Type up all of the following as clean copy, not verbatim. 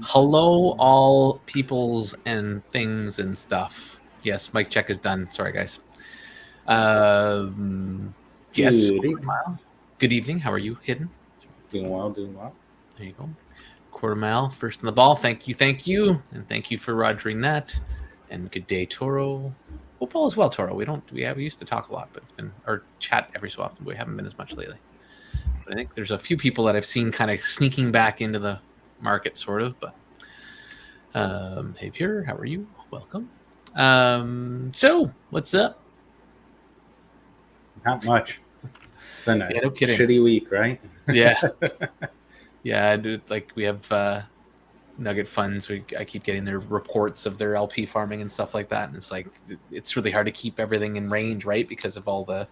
Hello, all peoples and things and stuff. Yes, mic check is done. Sorry, guys. Yes, Good evening. good evening. How are you, Hidden? Doing well, doing well. There you go. Quarter mile, first in the ball. Thank you, and thank you for rogering that. And good day, Toro. Hope all is well, Toro. We used to talk a lot, but it's been or chat every so often. But we haven't been as much lately. But I think there's a few people that I've seen kind of sneaking back into the market, sort of. But hey, Pure, how are you? Welcome. So what's up? Not much. It's been a No kidding. shitty week, right? Yeah, yeah. Dude, like we have Nugget Funds. I keep getting their reports of their LP farming and stuff like that, and it's like it's really hard to keep everything in range, right? Because of all the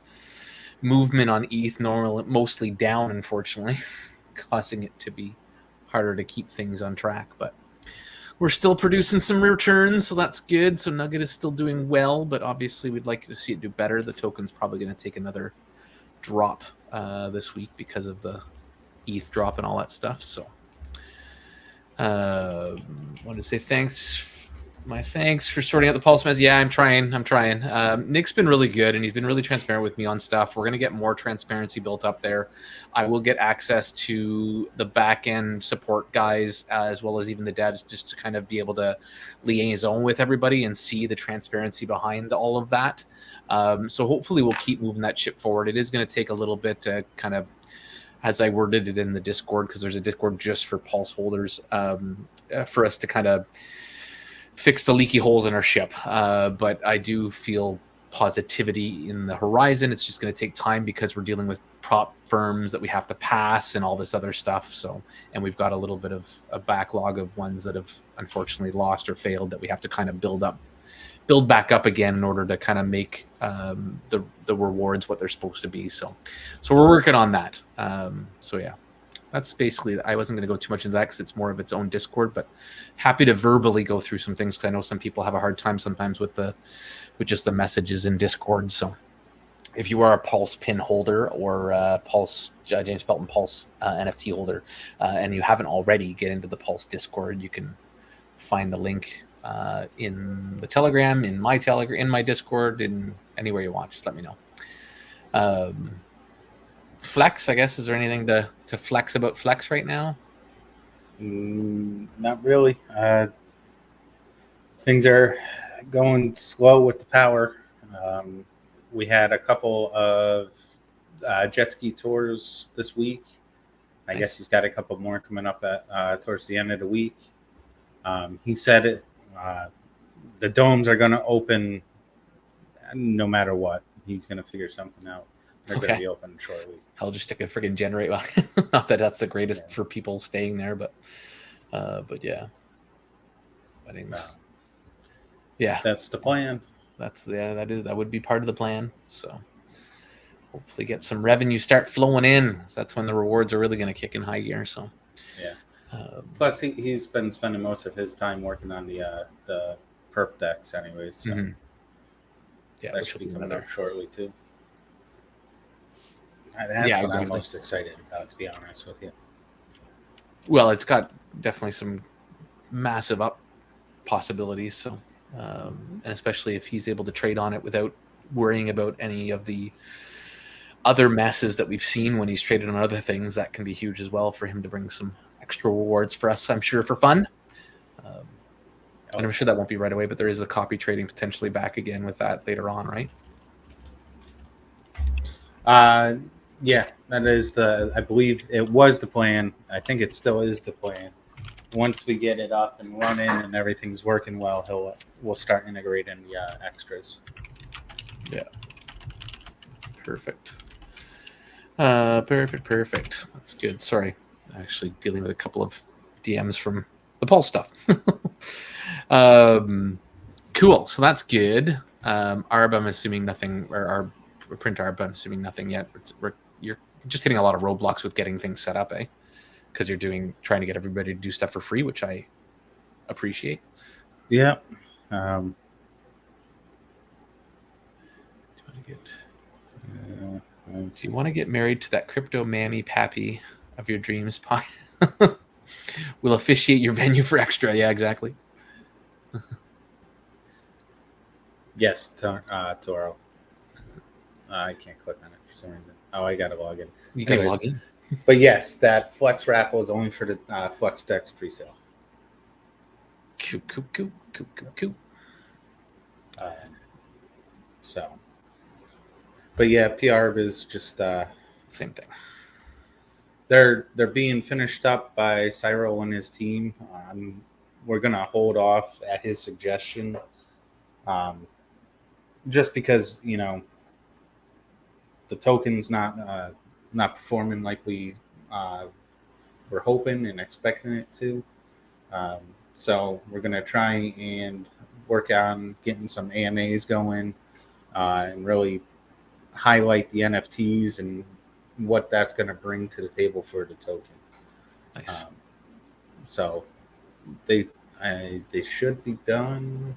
movement on ETH, mostly down, unfortunately, causing it to be harder to keep things on track. But we're still producing some returns, so that's good. So Nugget is still doing well, but obviously we'd like to see it do better. The token's probably going to take another drop this week because of the ETH drop and all that stuff. So want to say thanks. My thanks for sorting out the pulse mess. Yeah, I'm trying. Nick's been really good, and he's been really transparent with me on stuff. We're going to get more transparency built up there. I will get access to the back end support guys as well as even the devs, just to kind of be able to liaison with everybody and see the transparency behind all of that. So hopefully we'll keep moving that ship forward. It is going to take a little bit to kind of, as I worded it in the Discord, because there's a Discord just for Pulse holders, for us to kind of fix the leaky holes in our ship. But I do feel positivity in the horizon. It's just going to take time because we're dealing with prop firms that we have to pass and all this other stuff. So, and we've got a little bit of a backlog of ones that have unfortunately lost or failed that we have to kind of build back up again in order to kind of make the rewards what they're supposed to be. So we're working on that. So yeah, that's basically, I wasn't going to go too much into that because it's more of its own Discord, but happy to verbally go through some things because I know some people have a hard time sometimes with just the messages in Discord. So if you are a Pulse pin holder or Pulse James Pelton Pulse NFT holder, and you haven't already, get into the Pulse Discord. You can find the link in the Telegram, in my Discord, in anywhere you want. Just let me know. Flex, I guess. Is there anything to flex about Flex right now? Not really. Things are going slow with the power. We had a couple of jet ski tours this week. I guess he's got a couple more coming up towards the end of the week. He said it. The domes are going to open no matter what. He's going to figure something out. They're going to be open shortly. I'll just stick a friggin' generator. Well, not that that's the greatest for people staying there, but yeah. Weddings. Yeah. That's the plan. That would be part of the plan. So hopefully get some revenue start flowing in. That's when the rewards are really going to kick in high gear. So yeah. Plus, he's been spending most of his time working on the perp decks, anyways. So yeah, that should be coming up shortly too. That's what I'm most excited about, to be honest with you. Well, it's got definitely some massive up possibilities. So, and especially if he's able to trade on it without worrying about any of the other messes that we've seen when he's traded on other things, that can be huge as well for him to bring some extra rewards for us, I'm sure, for fun. And I'm sure that won't be right away, but there is a copy trading potentially back again with that later on, right? Yeah, that is I believe it was the plan. I think it still is the plan. Once we get it up and running and everything's working well, we'll start integrating the extras. Yeah. Perfect. Perfect. That's good. Sorry. Actually dealing with a couple of DMs from the Pulse stuff. Cool. So that's good. ARB, I'm assuming nothing, or our print ARB, I'm assuming nothing yet. You're just hitting a lot of roadblocks with getting things set up, because you're trying to get everybody to do stuff for free, which I appreciate. Yeah. Do you want to get married to that crypto mammy pappy of your dreams? We'll officiate your venue for extra. Yeah, exactly. Yes, Toro. I can't click on it for some reason. Oh, I got to log in. You got to log in. But yes, that Flex raffle is only for the Flex Decks presale. Cool. So, but yeah, PR is just same thing. They're being finished up by Cyril and his team. We're gonna hold off at his suggestion, just because the token's not performing like we were hoping and expecting it to. So we're gonna try and work on getting some AMAs going and really highlight the NFTs and what that's going to bring to the table for the token. Nice. So they should be done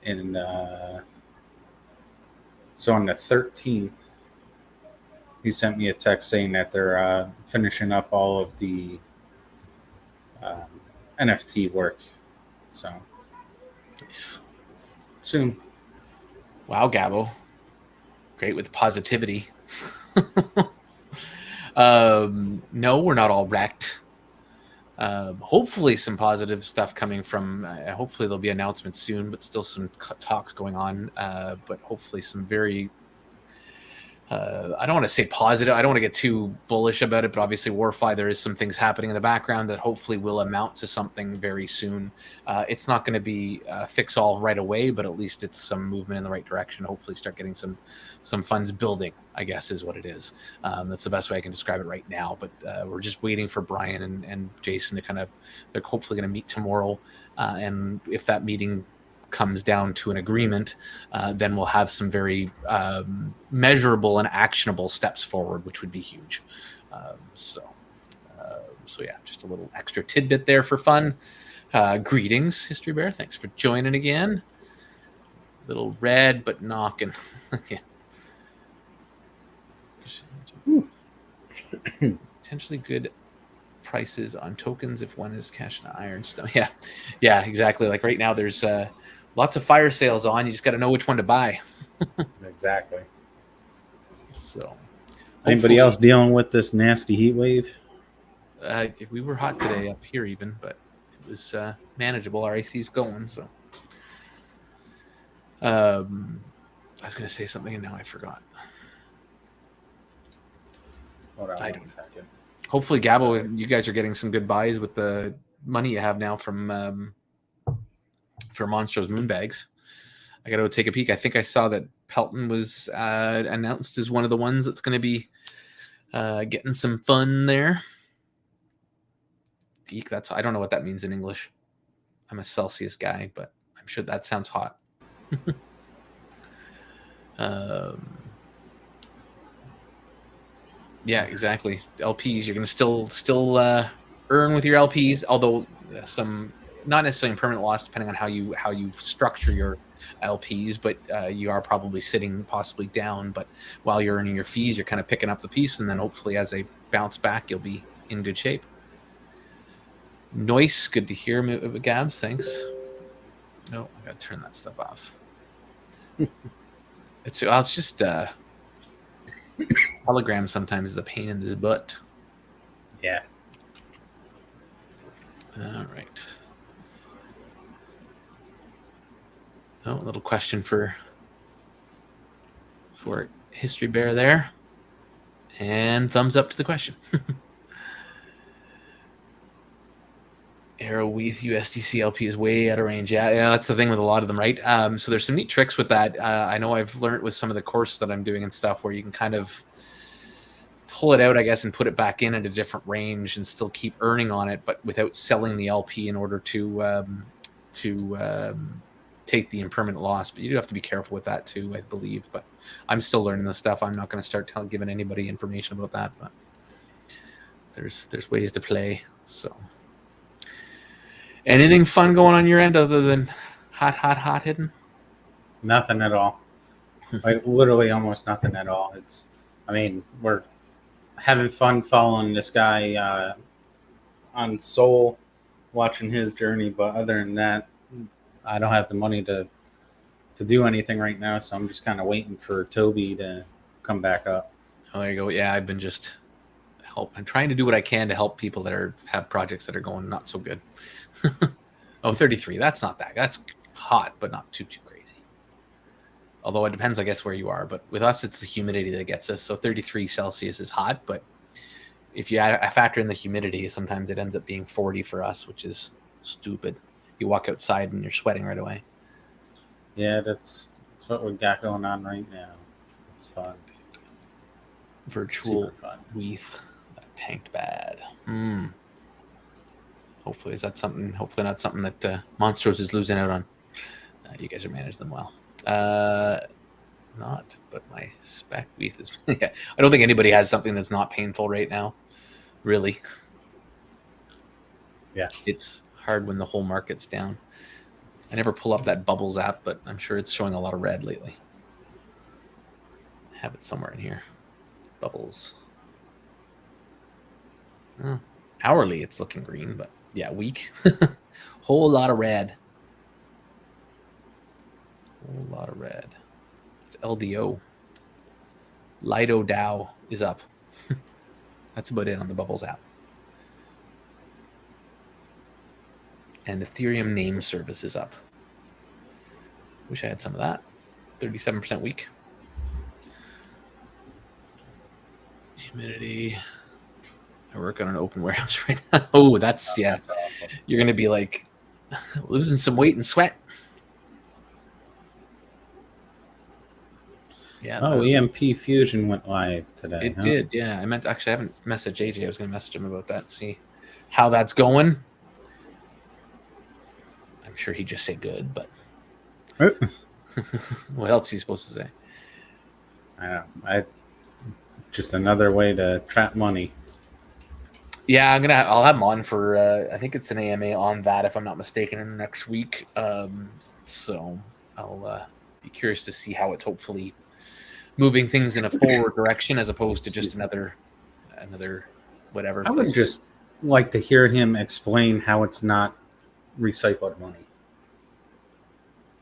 in so on the 13th he sent me a text saying that they're finishing up all of the NFT work. So nice. Soon. Wow, Gabo. Great with positivity. No, we're not all wrecked. Hopefully some positive stuff coming from, hopefully there'll be announcements soon, but still some talks going on. But hopefully some very, I don't want to say positive. I don't want to get too bullish about it, but obviously Warfi, there is some things happening in the background that hopefully will amount to something very soon. It's not going to be fix all right away, but at least it's some movement in the right direction. Hopefully start getting some funds building, I guess is what it is. That's the best way I can describe it right now. But we're just waiting for Brian and Jason to they're hopefully going to meet tomorrow. And if that meeting comes down to an agreement, then we'll have some very measurable and actionable steps forward, which would be huge. So yeah, just a little extra tidbit there for fun. Greetings, History Bear. Thanks for joining again. Little red, but knocking. Yeah. Potentially good prices on tokens if one is cash and ironstone. Yeah, exactly. Like right now, there's lots of fire sales on. You just got to know which one to buy. Exactly. So, anybody else dealing with this nasty heat wave? We were hot today up here, even, but it was manageable. Our AC's going. So, I was going to say something and now I forgot. Hold on one second. Hopefully, Gabo, you guys are getting some good buys with the money you have now from for Monstro's Moonbags. I got to go take a peek. I think I saw that Pelton was announced as one of the ones that's going to be getting some fun there. I don't know what that means in English. I'm a Celsius guy, but I'm sure that sounds hot. Yeah, exactly. LPs, you're going to still earn with your LPs, although some not necessarily in permanent loss, depending on how you structure your LPs, but you are probably sitting possibly down. But while you're earning your fees, you're kind of picking up the piece, and then hopefully as they bounce back, you'll be in good shape. Noise, good to hear, Gabs. Thanks. No, I gotta turn that stuff off. It's just hologram sometimes is a pain in the butt. Yeah. All right. Oh, a little question for History Bear there. And thumbs up to the question. Arrowheath USDC LP is way out of range. Yeah, that's the thing with a lot of them, right? So there's some neat tricks with that. I know I've learned with some of the courses that I'm doing and stuff where you can kind of pull it out, I guess, and put it back in at a different range and still keep earning on it, but without selling the LP in order to take the impermanent loss. But you do have to be careful with that too, I believe. But I'm still learning this stuff. I'm not going to start giving anybody information about that. But there's ways to play. So. Anything fun going on your end other than hot hidden? Nothing at all. Like literally almost nothing at all. We're having fun following this guy on Soul, watching his journey. But other than that, I don't have the money to do anything right now, so I'm just kind of waiting for Toby to come back up. Oh, there you go. Yeah, I've been just I'm trying to do what I can to help people that have projects that are going not so good. Oh, 33. That's not that. That's hot, but not too crazy. Although it depends, I guess, where you are. But with us, it's the humidity that gets us. So 33 Celsius is hot, but if you factor in the humidity, sometimes it ends up being 40 for us, which is stupid. You walk outside and you're sweating right away. Yeah, that's what we got going on right now. It's fun. Virtual Weath. That tanked bad. Hopefully, is that something? Hopefully, not something that Monstros is losing out on. You guys are managing them well. Not, but my spec Weath is. Yeah, I don't think anybody has something that's not painful right now. Really. Yeah, it's hard when the whole market's down. I never pull up that Bubbles app, but I'm sure it's showing a lot of red lately. I have it somewhere in here. Bubbles. Hourly, it's looking green, but yeah, weak. Whole lot of red. Whole lot of red. It's LDO. Lido Dow is up. That's about it on the Bubbles app. And Ethereum name service is up. Wish I had some of that. 37% weak. Humidity. I work on an open warehouse right now. Oh, that's yeah. You're going to be like losing some weight and sweat. Yeah. Oh, EMP Fusion went live today. It did, yeah. I haven't messaged AJ. I was going to message him about that, see how that's going. I'm sure he'd just say good, but what else is he supposed to say? I know. Just another way to trap money. Yeah, I'll have him on for I think it's an AMA on that if I'm not mistaken in the next week. So I'll be curious to see how it's hopefully moving things in a forward direction as opposed to just another whatever. I would just like to hear him explain how it's not recycled money.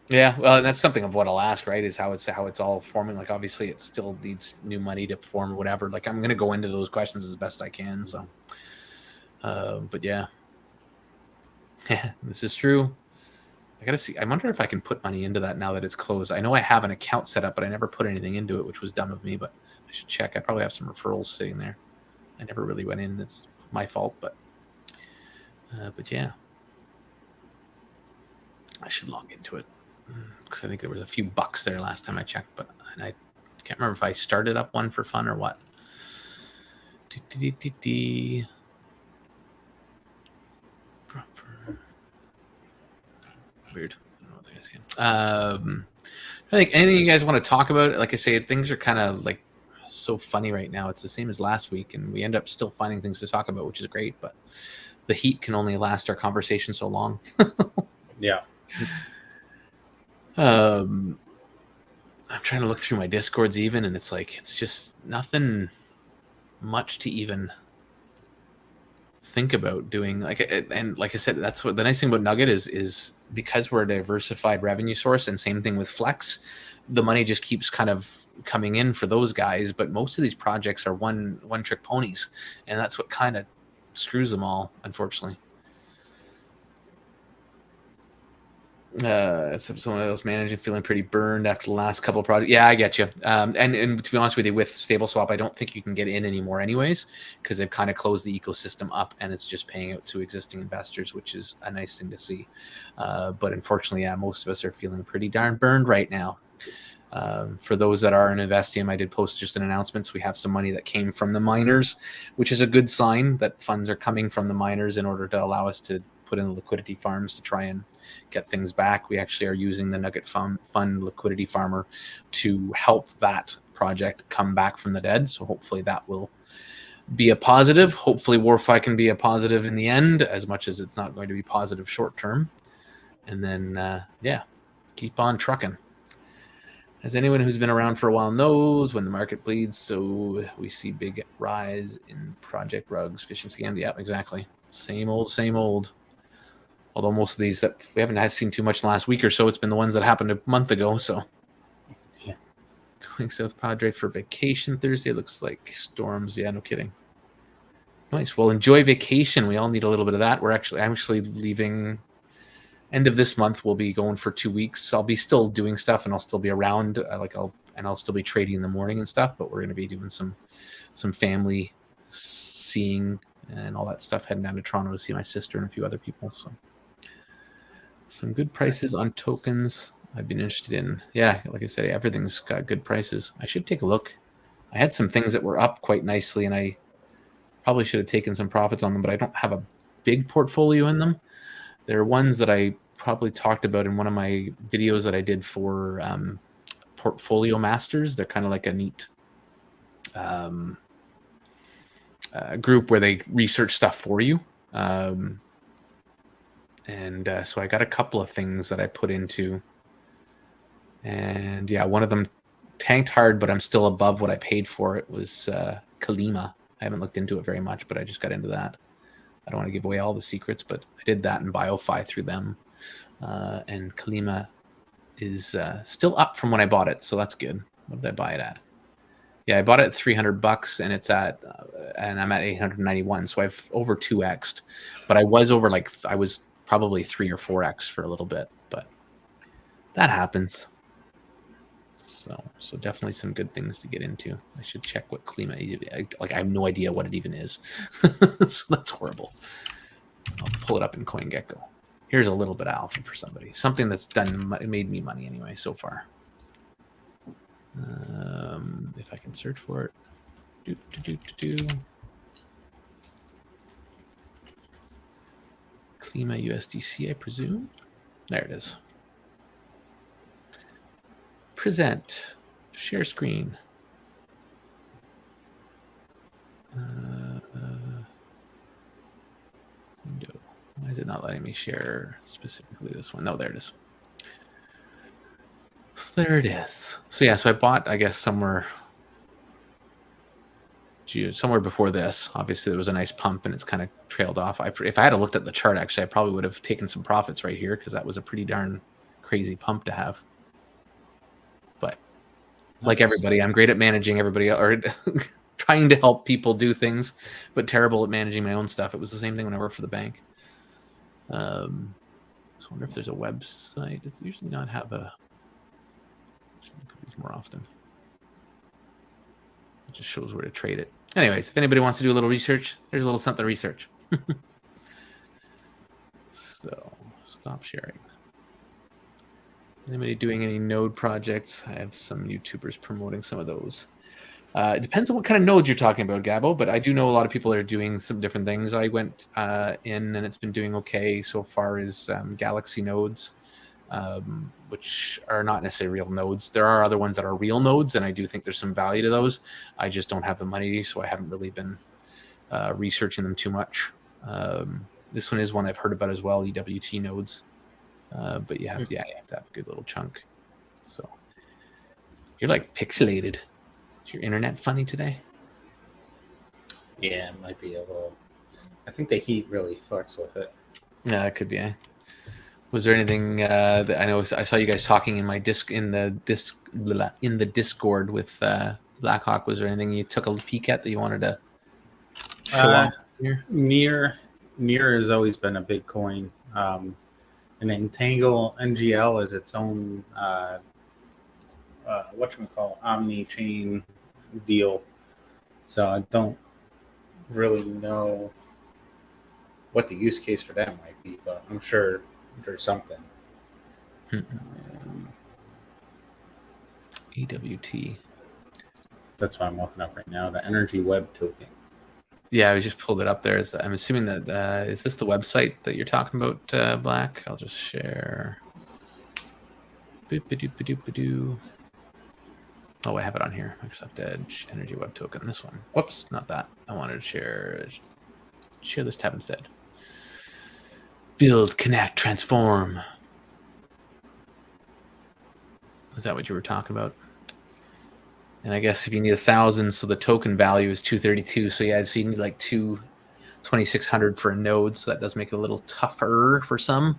Yeah, well, and that's something of what I'll ask, right? Is how it's all forming. Like, obviously, it still needs new money to form or whatever. Like, I'm going to go into those questions as best I can. So, but yeah, this is true. I gotta see. I wonder if I can put money into that now that it's closed. I know I have an account set up, but I never put anything into it, which was dumb of me. But I should check. I probably have some referrals sitting there. I never really went in. It's my fault, but yeah, I should log into it. Because I think there was a few bucks there last time I checked, and I can't remember if I started up one for fun or what. Weird. I don't know what the guy's saying. I think anything you guys want to talk about? Like I say, things are kind of like so funny right now. It's the same as last week, and we end up still finding things to talk about, which is great. But the heat can only last our conversation so long. Yeah. I'm trying to look through my Discords even, and it's like it's just nothing much to even think about doing. And like I said, that's what the nice thing about Nugget is because we're a diversified revenue source, and same thing with Flex. The money just keeps kind of coming in for those guys, but most of these projects are one trick ponies, and that's what kind of screws them all, unfortunately. Someone else managing feeling pretty burned after the last couple of projects. Yeah, I get you. And to be honest with you, with StableSwap, I don't think you can get in anymore anyways, because they've kind of closed the ecosystem up and it's just paying out to existing investors, which is a nice thing to see. But unfortunately, yeah, most of us are feeling pretty darn burned right now. For those that are in Investium, I did post just an announcement. So we have some money that came from the miners, which is a good sign that funds are coming from the miners in order to allow us to put in the liquidity farms to try and get things back. We actually are using the Nugget Fund liquidity farmer to help that project come back from the dead. So hopefully that will be a positive. Hopefully Warfi can be a positive in the end, as much as it's not going to be positive short term. And then, yeah, keep on trucking. As anyone who's been around for a while knows, when the market bleeds, so we see big rise in project rugs, phishing scams. Yeah, exactly. Same old, same old. Although most of these that we haven't seen too much in the last week or so, it's been the ones that happened a month ago. So, Yeah. Going South Padre for vacation Thursday. Looks like storms. Yeah, no kidding. Nice. Well, enjoy vacation. We all need a little bit of that. I'm actually leaving end of this month. We'll be going for 2 weeks. I'll be still doing stuff, and I'll still be around. I'll still be trading in the morning and stuff. But we're going to be doing some family seeing and all that stuff. Heading down to Toronto to see my sister and a few other people. So some good prices on tokens. I've been interested in. Yeah, like I said, everything's got good prices. I should take a look. I had some things that were up quite nicely, and I probably should have taken some profits on them, but I don't have a big portfolio in them. There are ones that I probably talked about in one of my videos that I did for Portfolio Masters. They're kind of like a neat group where they research stuff for you. So I got a couple of things that I put into. And yeah, one of them tanked hard, but I'm still above what I paid for. It was Kalima. I haven't looked into it very much, but I just got into that. I don't want to give away all the secrets, but I did that in BioFi through them. And Kalima is still up from when I bought it, so that's good. What did I buy it at? Yeah, I bought it at $300, and it's at, and I'm at 891, so I've over 2x'd. But I was over I was probably 3 or 4x for a little bit, but that happens. So definitely some good things to get into. I should check what Kalima is. I have no idea what it even is. So that's horrible. I'll pull it up in CoinGecko. Here's a little bit of alpha for somebody. Something that's made me money anyway so far. If I can search for it. Kalima USDC, I presume. There it is. Present. Share screen. Window. Why is it not letting me share specifically this one? No, there it is. There it is. So yeah, so I bought, I guess, somewhere before this. Obviously, there was a nice pump, and it's kind of trailed off. If I had looked at the chart, actually, I probably would have taken some profits right here because that was a pretty darn crazy pump to have. But like everybody, I'm great at managing everybody or trying to help people do things, but terrible at managing my own stuff. It was the same thing when I worked for the bank. So I wonder if there's a website. It's usually not have a. Look at these more often. It just shows where to trade it. Anyways, if anybody wants to do a little research, there's a little something to research. So stop sharing. Anybody doing any node projects? I have some YouTubers promoting some of those. It depends on what kind of nodes you're talking about, Gabo, but I do know a lot of people are doing some different things. I went in, and it's been doing okay so far as Galaxy nodes, which are not necessarily real nodes. There are other ones that are real nodes, and I do think there's some value to those. I just don't have the money, so I haven't really been researching them too much. This one is one I've heard about as well, EWT nodes. But you have to have a good little chunk. So you're like pixelated. Is your internet funny today? Yeah, it might be a little. I think the heat really fucks with it. Yeah, it could be. Was there anything that I know? I saw you guys talking in the Discord with Blackhawk. Was there anything you took a peek at that you wanted to show off here? Near has always been a big coin. And Entangle NGL is its own omni-chain deal. So I don't really know what the use case for that might be, but I'm sure there's something. EWT. That's what I'm looking up right now. The Energy Web token. Yeah, I just pulled it up there. I'm assuming that is this the website that you're talking about, Black? I'll just share. Oh, I have it on here. Microsoft Edge Energy Web Token. This one. Whoops, not that. I wanted to share this tab instead. Build, connect, transform. Is that what you were talking about? And I guess if you need 1,000, so the token value is 232. So yeah, so you need like 2,600 for a node. So that does make it a little tougher for some.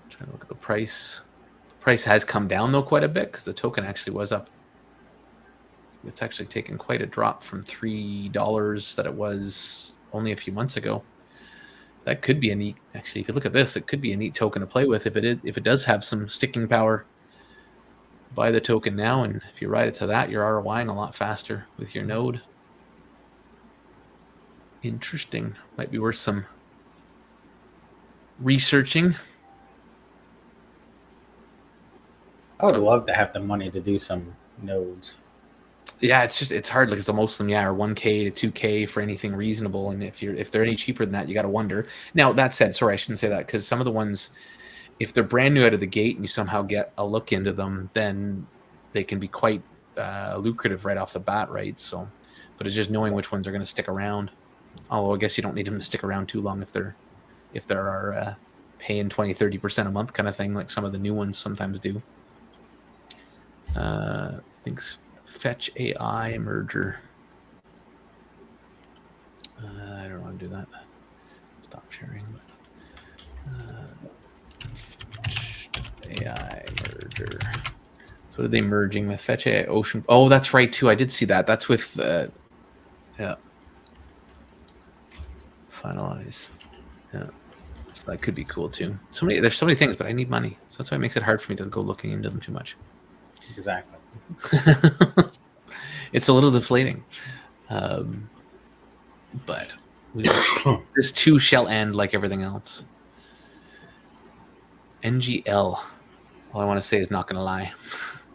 I'm trying to look at the price. The price has come down though quite a bit because the token actually was up. It's actually taken quite a drop from $3 that it was only a few months ago. That could be a neat. Actually, if you look at this, it could be a neat token to play with if it does have some sticking power. Buy the token now, and if you ride it to that, you're ROIing a lot faster with your node. Interesting. Might be worth some researching. I would love to have the money to do some nodes. Yeah, it's hard because most of them are 1K to 2K for anything reasonable, and if they're any cheaper than that, you got to wonder. Now that said, sorry, I shouldn't say that because some of the ones, if they're brand new out of the gate and you somehow get a look into them, then they can be quite lucrative right off the bat, right? So, but it's just knowing which ones are going to stick around. Although I guess you don't need them to stick around too long if they're paying 20-30% a month kind of thing, like some of the new ones sometimes do. Thanks. Fetch AI merger. I don't want to do that. Stop sharing. AI merger. So what are they merging with? Fetch AI Ocean. Oh, that's right too. I did see that. That's with yeah. Finalize. Yeah. So that could be cool too. There's so many things, but I need money. So that's why it makes it hard for me to go looking into them too much. Exactly. It's a little deflating. But this too shall end like everything else. NGL, all I want to say is not going to lie,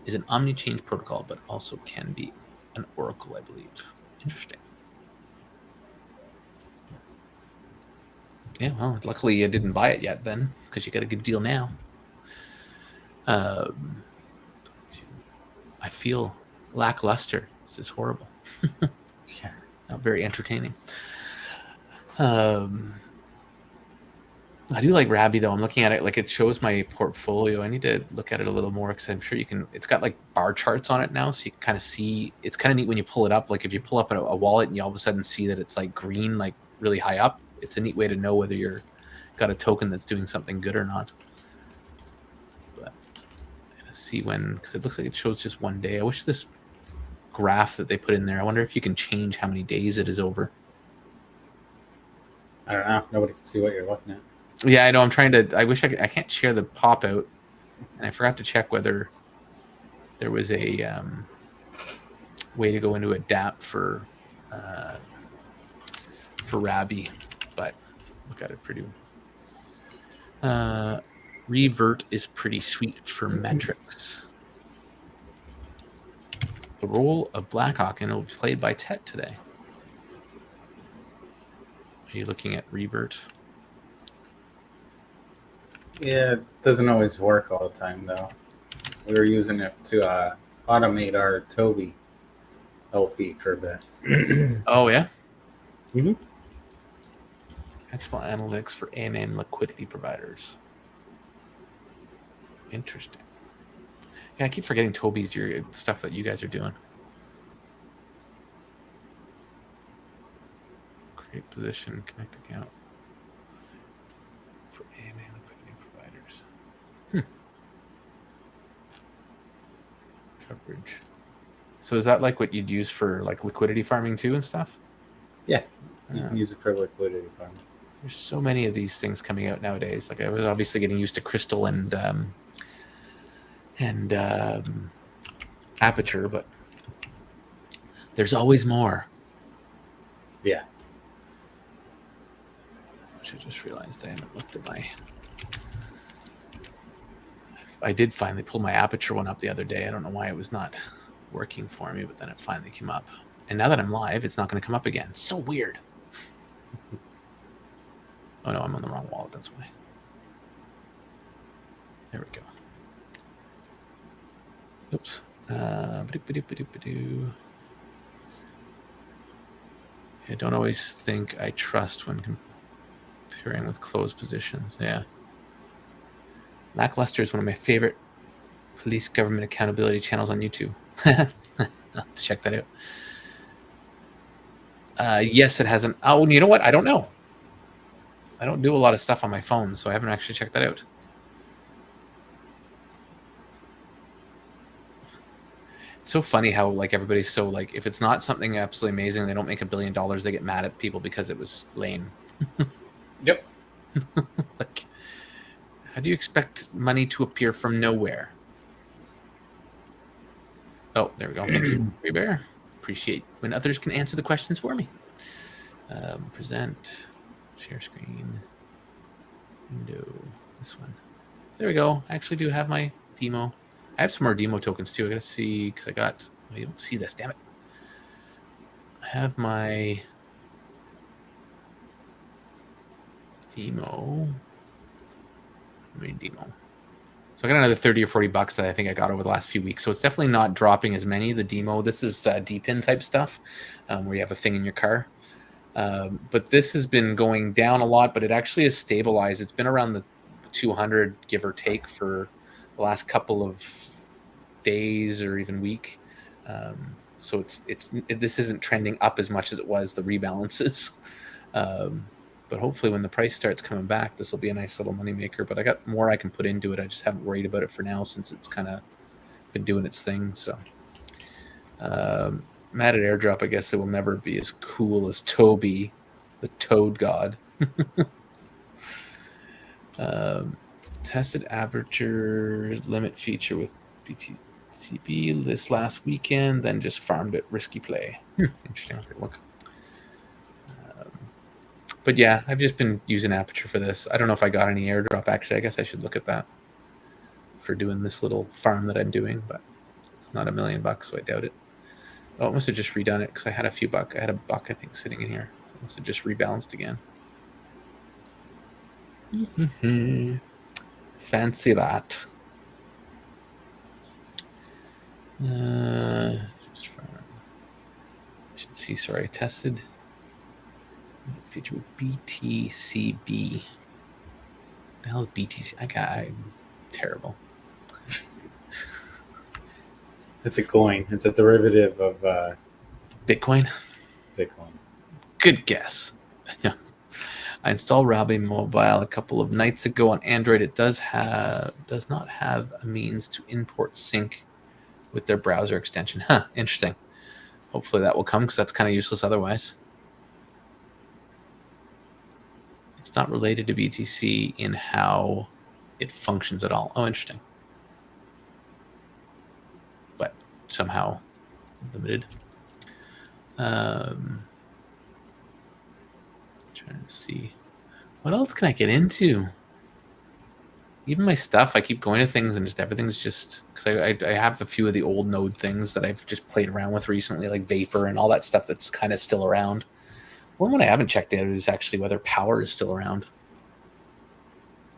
is an omni-change protocol, but also can be an oracle, I believe. Interesting. Yeah, well, luckily you didn't buy it yet then, because you got a good deal now. I feel lackluster. This is horrible. Yeah. Not very entertaining. I do like Rabby though. I'm looking at it like it shows my portfolio. I need to look at it a little more because I'm sure you can. It's got like bar charts on it now, so you can kind of see. It's kind of neat when you pull it up. Like if you pull up a wallet and you all of a sudden see that it's like green, like really high up. It's a neat way to know whether you're got a token that's doing something good or not. But I'm gonna see when, because it looks like it shows just one day. I wish this graph that they put in there. I wonder if you can change how many days it is over. I don't know. Nobody can see what you're looking at. Yeah, I know. I'm trying to. I wish I can't share the pop out, and I forgot to check whether there was a way to go into a DApp for Rabby, but look at it pretty. Revert is pretty sweet for metrics. The role of Blackhawk and it will be played by Tet today. Are you looking at Revert? Yeah, it doesn't always work all the time, though. We were using it to automate our Toby LP for a bit. Oh, yeah? Mm-hmm. Export analytics for AMM liquidity providers. Interesting. Yeah, I keep forgetting Toby's your stuff that you guys are doing. Create position, connect account for AMM liquidity providers. Coverage. So is that like what you'd use for like liquidity farming too and stuff? Yeah, you can use it for liquidity farming. There's so many of these things coming out nowadays. Like I was obviously getting used to Crystal and Aperture, but there's always more. Yeah. Which I just realized I haven't looked at my. I did finally pull my Aperture one up the other day. I don't know why it was not working for me, but then it finally came up. And now that I'm live, it's not going to come up again. So weird. Oh no, I'm on the wrong wallet. That's why. There we go. Oops. I don't always think I trust when comparing with closed positions. Yeah. Lackluster is one of my favorite Police government accountability channels on YouTube. I'll have to check that out. Yes, it hasn't. Oh, you know what? I don't know. I don't do a lot of stuff on my phone, so I haven't actually checked that out. It's so funny how like everybody's so like, if it's not something absolutely amazing, they don't make $1 billion, they get mad at people because it was lame. Yep. Like, how do you expect money to appear from nowhere? Oh, there we go. Thank you, Free Bear. Appreciate when others can answer the questions for me. Present, share screen, window, this one. There we go. I actually do have my demo. I have some more demo tokens too. I gotta see, because I got, oh, you don't see this, damn it. I have my demo. Main demo. So I got another 30 or 40 bucks that I think I got over the last few weeks. So it's definitely not dropping as many. The demo, this is D-pin type stuff, where you have a thing in your car. But this has been going down a lot, but it actually has stabilized. It's been around the 200, give or take, for the last couple of days or even week. So this isn't trending up as much as it was the rebalances. But hopefully when the price starts coming back, this will be a nice little money maker. But I got more I can put into it. I just haven't worried about it for now since it's kind of been doing its thing. So matted airdrop, I guess it will never be as cool as Toby, the Toad God. Tested aperture limit feature with BTCB this last weekend, then just farmed it. Risky play. Interesting. I'll take a look. But yeah, I've just been using aperture for this. I don't know if I got any airdrop, actually. I guess I should look at that for doing this little farm that I'm doing, but it's not $1 million, so I doubt it. Oh, it must have just redone it because I had a few bucks. I had a buck, I think, sitting in here. So it must have just rebalanced again. Fancy that. I should see. Sorry, I tested. Feature with BTCB. The hell is BTC? I'm terrible. It's a coin. It's a derivative of Bitcoin. Bitcoin. Good guess. Yeah. I installed Robbie Mobile a couple of nights ago on Android. It does not have a means to import sync with their browser extension. Huh, interesting. Hopefully that will come because that's kind of useless otherwise. It's not related to BTC in how it functions at all. Oh, interesting. But somehow limited. Trying to see. What else can I get into? Even my stuff, I keep going to things and just everything's just... Because I have a few of the old node things that I've just played around with recently, like Vapor and all that stuff that's kind of still around. One I haven't checked out is actually whether Power is still around.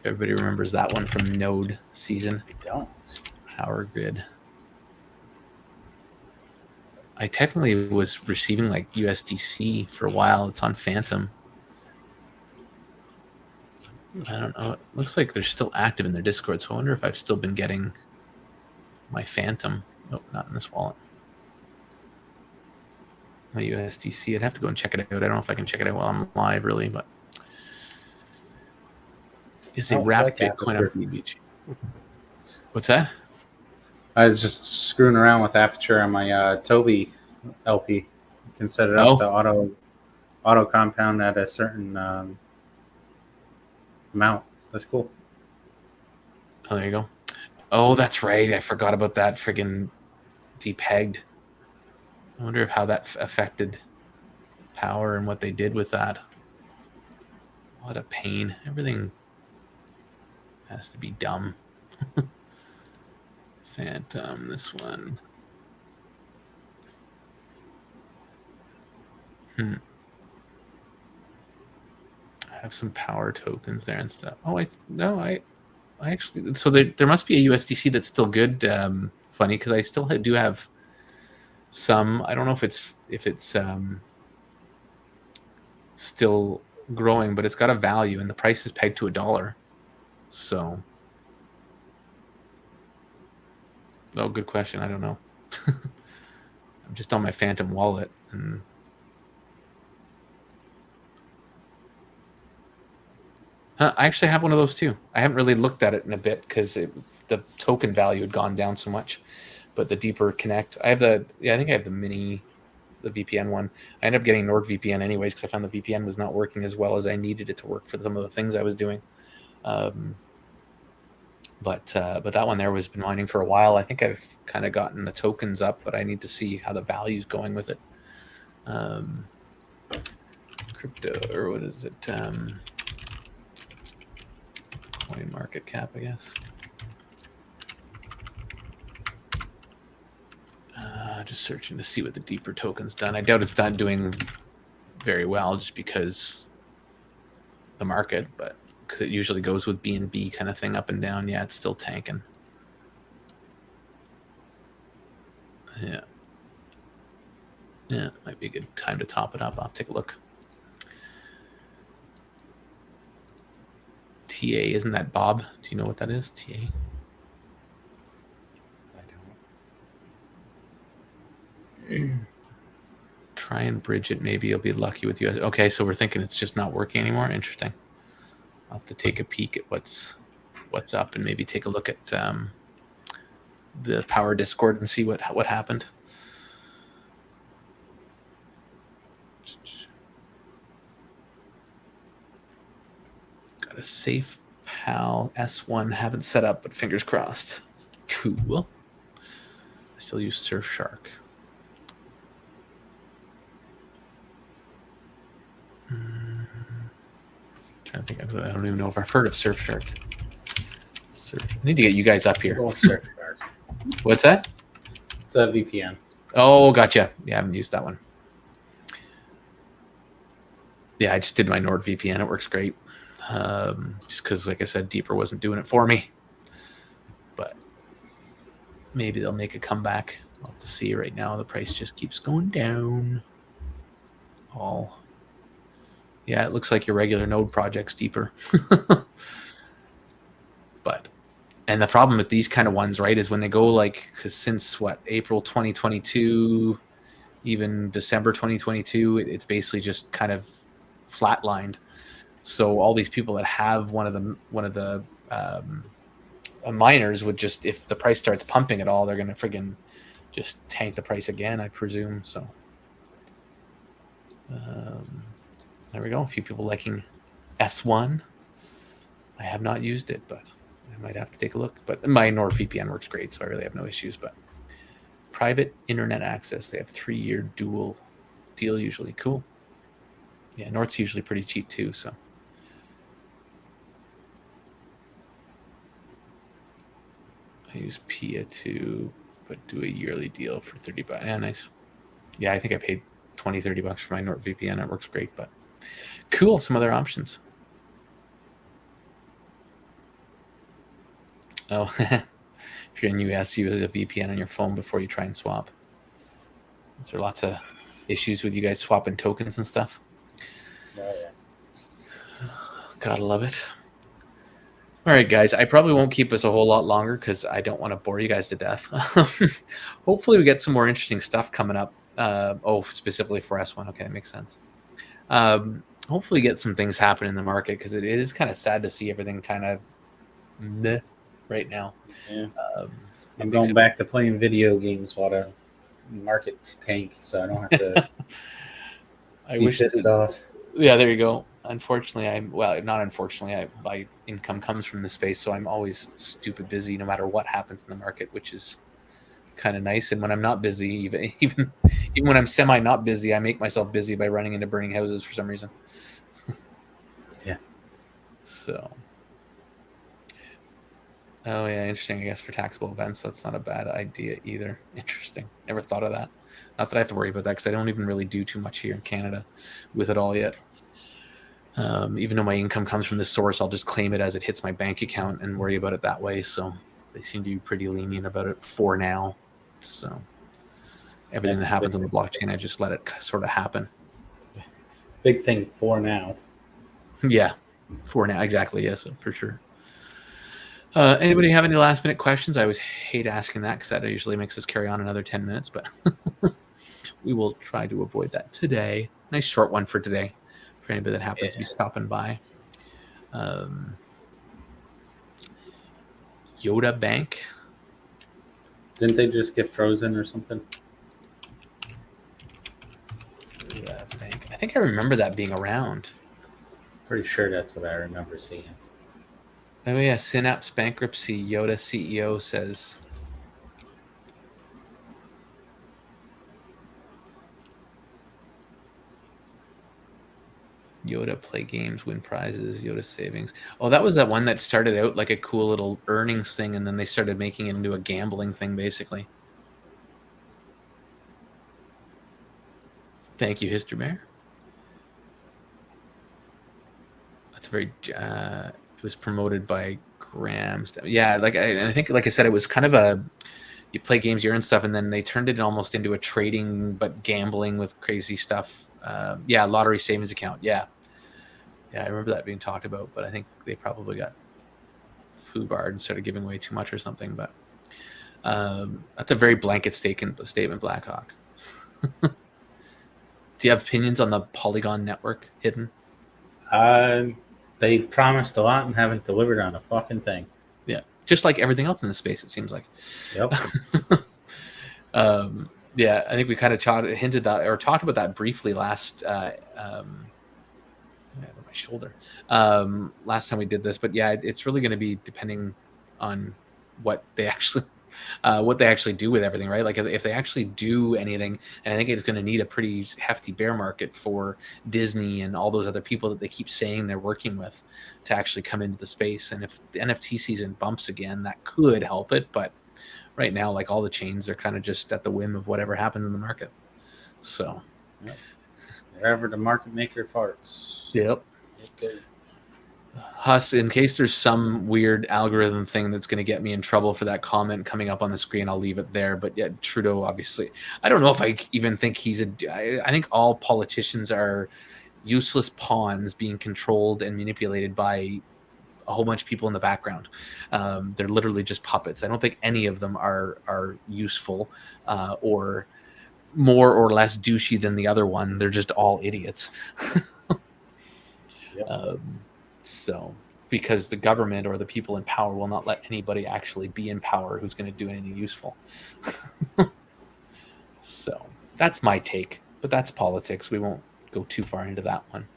Everybody remembers that one from Node season. I don't. Power Grid. I technically was receiving like USDC for a while. It's on Phantom. I don't know. It looks like they're still active in their Discord, so I wonder if I've still been getting my Phantom. Nope, not in this wallet. My USDC. I'd have to go and check it out. I don't know if I can check it out while I'm live, really, but is a wrapped Bitcoin on BBG. What's that? I was just screwing around with aperture on my Toby LP. You can set it up to auto compound at a certain amount. That's cool. Oh, there you go. Oh, that's right. I forgot about that friggin' depegged. I wonder how that affected Power and what they did with that. What a pain. Everything has to be dumb. Phantom, this one. I have some Power tokens there and stuff. Oh, I actually, so there must be a USDC that's still good. Funny, because I still do have some. I don't know if it's still growing, but it's got a value and the price is pegged to $1. So Oh, good question. I don't know. I'm just on my Phantom wallet, and I actually have one of those too. I haven't really looked at it in a bit because the token value had gone down so much. But the deeper connect, I think I have the VPN one. I ended up getting NordVPN anyways because I found the VPN was not working as well as I needed it to work for some of the things I was doing. But that one there was been mining for a while. I think I've kind of gotten the tokens up, but I need to see how the value's going with it. Crypto, or what is it? Coin market cap, I guess. Just searching to see what the deeper token's done. I doubt it's not doing very well just because the market, but because it usually goes with BNB kind of thing up and down. Yeah, it's still tanking. Yeah. Yeah, might be a good time to top it up. I'll take a look. TA, isn't that Bob? Do you know what that is? TA? I don't. Try and bridge it. Maybe you'll be lucky with you. Okay, so we're thinking it's just not working anymore. Interesting. I'll have to take a peek at what's up and maybe take a look at the Power Discord and see what happened. Got a safe PAL S1. Haven't set up, but fingers crossed. Cool. I still use Surfshark. Trying to think. I don't even know if I've heard of Surfshark. I need to get you guys up here. Surfshark. What's that? It's a VPN. Oh, gotcha. Yeah, I haven't used that one. Yeah, I just did my NordVPN. It works great. Just because, like I said, Deeper wasn't doing it for me. But maybe they'll make a comeback. I'll have to see. Right now, the price just keeps going down. Yeah, it looks like your regular node project's Deeper. And the problem with these kind of ones, right, is when they go because since April 2022, even December 2022, it's basically just kind of flatlined. So all these people that have one of the miners would just, if the price starts pumping at all, they're gonna friggin' just tank the price again, I presume. So there we go. A few people liking S1. I have not used it, but I might have to take a look. But my NordVPN works great, so I really have no issues. But private internet access, they have 3-year dual deal usually. Cool. Yeah, Nord's usually pretty cheap too, so. I use Pia too, but do a yearly deal for $30. Yeah, nice. Yeah, I think I paid $20-$30 for my NordVPN. It works great, but cool. Some other options. Oh, if you're in US, use a VPN on your phone before you try and swap. Is there lots of issues with you guys swapping tokens and stuff? Oh, yeah. Gotta love it. All right, guys. I probably won't keep us a whole lot longer because I don't want to bore you guys to death. Hopefully, we get some more interesting stuff coming up. Specifically for S1. Okay, that makes sense. Hopefully, get some things happen in the market because it is kind of sad to see everything kind of meh right now. Yeah. I'm going back to playing video games while the market's tank, so I don't have to. I wish it off. Yeah, there you go. Unfortunately, not unfortunately, my income comes from the space, so I'm always stupid busy no matter what happens in the market, which is kind of nice. And when I'm not busy, even when I'm semi not busy, I make myself busy by running into burning houses for some reason. Yeah. So. Oh yeah, interesting. I guess for taxable events, that's not a bad idea either. Interesting. Never thought of that. Not that I have to worry about that because I don't even really do too much here in Canada with it all yet. Even though my income comes from this source, I'll just claim it as it hits my bank account and worry about it that way. So they seem to be pretty lenient about it for now. So everything that happens on the blockchain, I just let it sort of happen. Big thing for now. Yeah, for now. Exactly. Yes, for sure. Anybody have any last minute questions? I always hate asking that because that usually makes us carry on another 10 minutes, but we will try to avoid that today. Nice short one for today for anybody that happens to be stopping by. Yoda Bank. Didn't they just get frozen or something? Yoda Bank. I think I remember that being around. Pretty sure that's what I remember seeing. Oh yeah, Synapse bankruptcy. Yoda CEO says. Yoda play games, win prizes, Yoda savings. Oh, that was that one that started out like a cool little earnings thing, and then they started making it into a gambling thing, basically. Thank you, History Bear. That's very. It was promoted by Graham. Yeah, I think, like I said, it was kind of a. You play games, you earn stuff, and then they turned it almost into a trading, but gambling with crazy stuff. Yeah, lottery savings account. Yeah, I remember that being talked about, but I think they probably got foobarred and started giving away too much or something. But that's a very blanket statement, Blackhawk. Do you have opinions on the Polygon network, Hidden? They promised a lot and haven't delivered on a fucking thing. Yeah, just like everything else in the space, it seems like. Yep. Yeah, I think we kind of hinted that or talked about that briefly last. My shoulder. Last time we did this, but yeah, it's really going to be depending on what they actually do with everything, right? Like if they actually do anything, and I think it's going to need a pretty hefty bear market for Disney and all those other people that they keep saying they're working with to actually come into the space. And if the NFT season bumps again, that could help it. But right now, like all the chains, they're kind of just at the whim of whatever happens in the market. So, yep. Wherever the market maker farts. Yep. Huss, in case there's some weird algorithm thing that's going to get me in trouble for that comment coming up on the screen, I'll leave it there. But yeah, Trudeau, obviously, I don't know if I even think I think all politicians are useless pawns being controlled and manipulated by a whole bunch of people in the background. They're literally just puppets. I don't think any of them are useful or more or less douchey than the other one. They're just all idiots. Yep. So, because the government or the people in power will not let anybody actually be in power who's going to do anything useful. So, that's my take, but that's politics. We won't go too far into that one.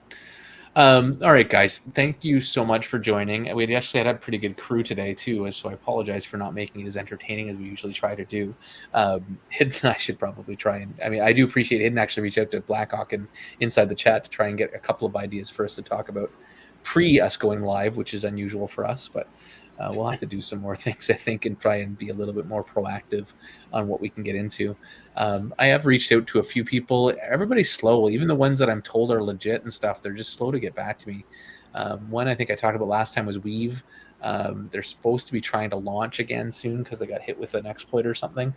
All right, guys, thank you so much for joining. We actually had a pretty good crew today, too, so I apologize for not making it as entertaining as we usually try to do. Hidden, I should probably try and, I do appreciate Hidden actually reach out to Blackhawk and inside the chat to try and get a couple of ideas for us to talk about pre us going live, which is unusual for us, but we'll have to do some more things, I think, and try and be a little bit more proactive on what we can get into. I have reached out to a few people. Everybody's slow. Even the ones that I'm told are legit and stuff, they're just slow to get back to me. One I think I talked about last time was Weave. They're supposed to be trying to launch again soon because they got hit with an exploit or something.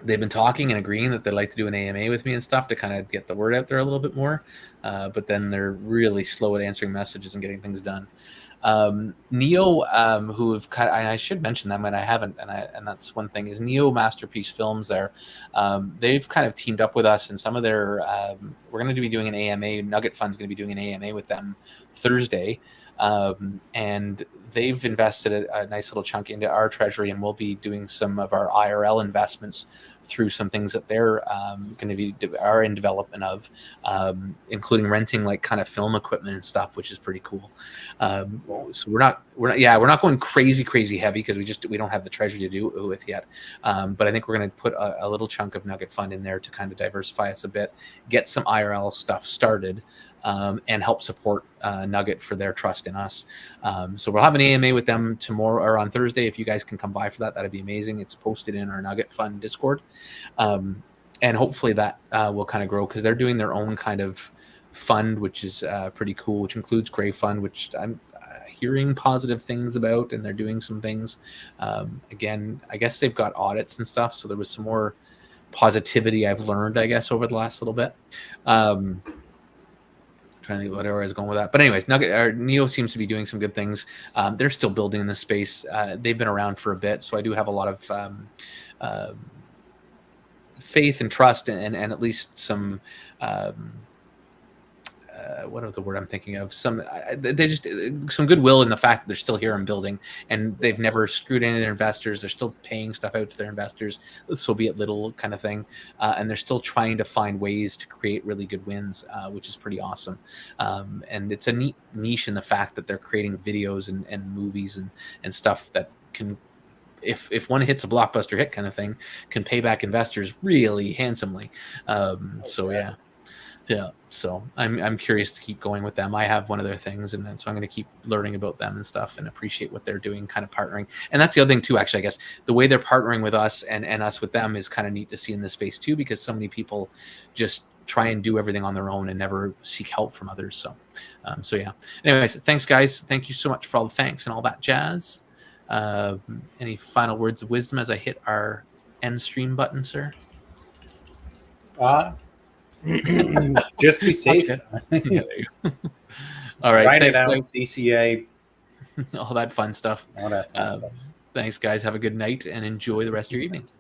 They've been talking and agreeing that they'd like to do an AMA with me and stuff to kind of get the word out there a little bit more. But then they're really slow at answering messages and getting things done. Neo, who have kind of, and I should mention them and I haven't, and that's one thing, is Neo Masterpiece Films there. They've kind of teamed up with us, and some of their, we're going to be doing an AMA. Nugget Fund's going to be doing an AMA with them Thursday. And they've invested a nice little chunk into our treasury, and we'll be doing some of our IRL investments through some things that they're going to be are in development of, including renting like kind of film equipment and stuff, which is pretty cool. So we're not going crazy heavy because we don't have the treasury to do it with yet. But I think we're going to put a little chunk of Nugget Fund in there to kind of diversify us a bit, get some IRL stuff started. And help support Nugget for their trust in us. So we'll have an AMA with them tomorrow or on Thursday. If you guys can come by for that, that'd be amazing. It's posted in our Nugget Fund Discord. And hopefully that will kind of grow because they're doing their own kind of fund, which is pretty cool, which includes Gray Fund, which I'm hearing positive things about, and they're doing some things. Again, I guess they've got audits and stuff, so there was some more positivity I've learned, I guess, over the last little bit. trying to think whatever I was going with that. But anyways, Nugget or Neo seems to be doing some good things. They're still building in this space. They've been around for a bit, so I do have a lot of faith and trust, and at least some what is the word I'm thinking of? Some goodwill in the fact that they're still here and building, and they've never screwed any of their investors. They're still paying stuff out to their investors, so be it little kind of thing, and they're still trying to find ways to create really good wins, which is pretty awesome. And it's a neat niche in the fact that they're creating videos and movies and stuff that can, if one hits a blockbuster hit kind of thing, can pay back investors really handsomely. So yeah. So I'm curious to keep going with them. I have one of their things, and so I'm going to keep learning about them and stuff, and appreciate what they're doing, kind of partnering. And that's the other thing too. Actually, I guess the way they're partnering with us and us with them is kind of neat to see in this space too, because so many people just try and do everything on their own and never seek help from others. So yeah. Anyways, thanks guys. Thank you so much for all the thanks and all that jazz. Any final words of wisdom as I hit our end stream button, sir? Just be safe. Yeah, there you go. All right. Write it Thanks, out, guys. DCA. All that fun stuff. All that fun stuff. Thanks, guys. Have a good night and enjoy the rest of your evening.